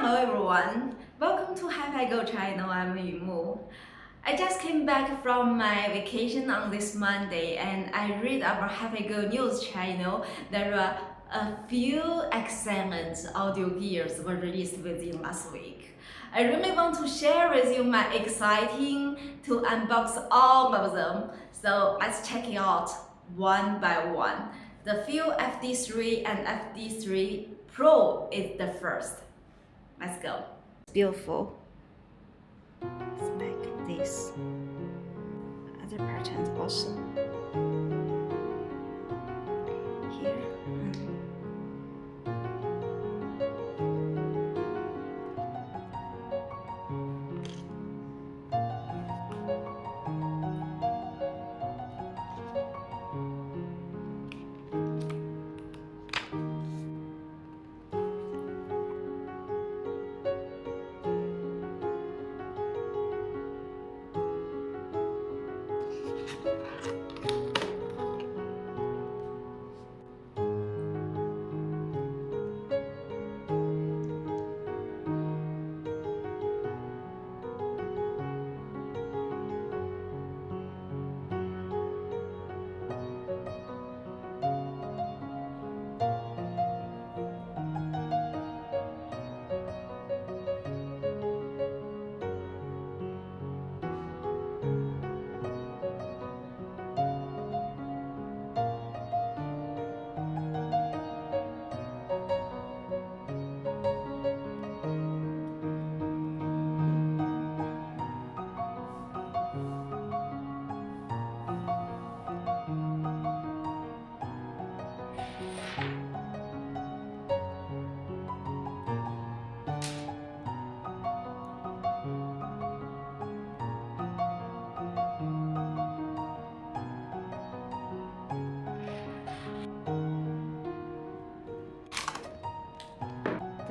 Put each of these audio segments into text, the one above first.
Hello everyone, welcome to HiFiGo channel. I'm Yumu. I just came back from my vacation on this Monday and I read about HiFiGo news channel. There are a few excellent audio gears were released within last week. I really want to share with you my exciting to unbox all of them. So let's check it out one by one. The FiiO FD3 and FD3 Pro is the first. Let's go. It's beautiful. It's like this. Other patterns also. Here.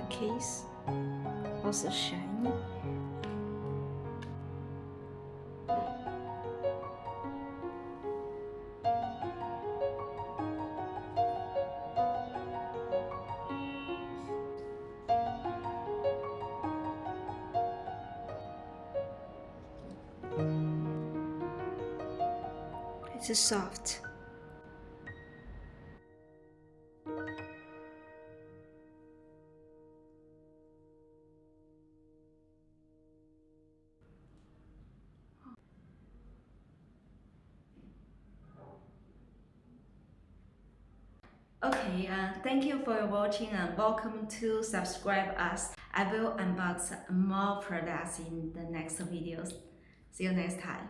Case also shiny. It's soft. Okay, thank you for watching and welcome to subscribe us. I will unbox more products in the next videos. See you next time.